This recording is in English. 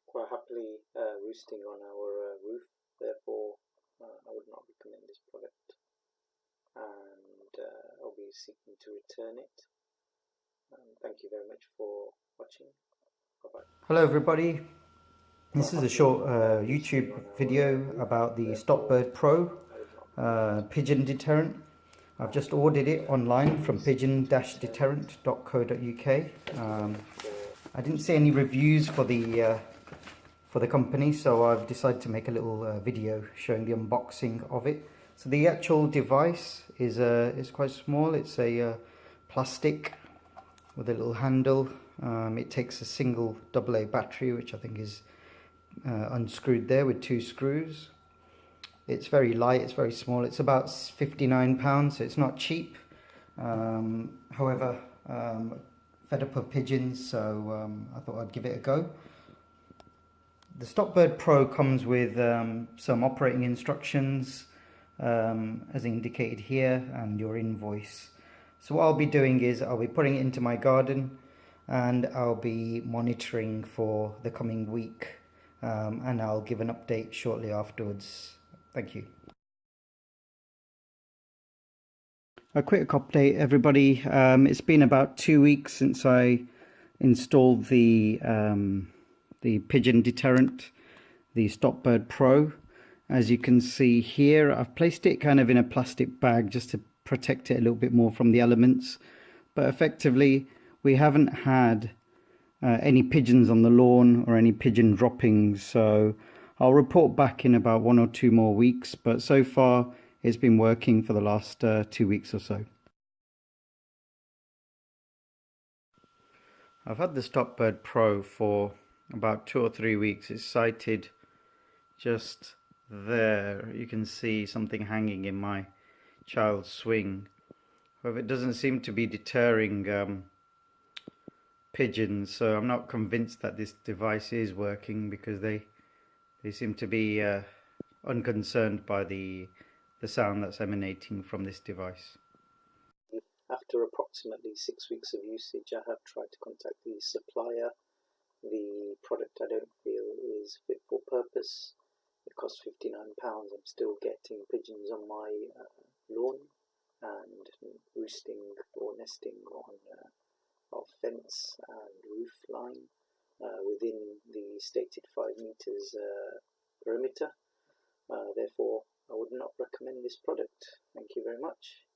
quite happily roosting on our roof. Therefore, I would not recommend this product, and I'll be seeking to return it. Thank you very much for watching. Bye-bye. Hello everybody, this is a short YouTube video about the Stopbird Pro Pigeon Deterrent. I've just ordered it online from pigeon-deterrent.co.uk. I didn't see any reviews for the company, so I've decided to make a little video showing the unboxing of it. So the actual device is quite small. It's a plastic with a little handle. It takes a single AA battery, which I think is unscrewed there with 2 screws. It's very light, it's very small. It's about £59, so it's not cheap. However, fed up of pigeons, so I thought I'd give it a go. The Stopbird Pro comes with some operating instructions, as indicated here, and your invoice. So what I'll be doing is I'll be putting it into my garden, and I'll be monitoring for the coming week, and I'll give an update shortly afterwards. Thank you. A quick update, everybody. It's been about 2 weeks since I installed the Pigeon Deterrent, the Stopbird Pro. As you can see here, I've placed it kind of in a plastic bag just to protect it a little bit more from the elements. But effectively, we haven't had any pigeons on the lawn or any pigeon droppings, so I'll report back in about 1 or 2 more weeks, but so far it's been working for the last 2 weeks or so. I've had the Stopbird Pro for about 2 or 3 weeks. It's sighted just there. You can see something hanging in my child's swing. However, it doesn't seem to be deterring pigeons, so I'm not convinced that this device is working, because they seem to be unconcerned by the sound that's emanating from this device. After approximately 6 weeks of usage, I have tried to contact the supplier. The product I don't feel is fit for purpose. It costs £59. I'm still getting pigeons on my lawn and roosting or nesting on our fence and roof line within the stated 5 meters perimeter. Therefore, I would not recommend this product. Thank you very much.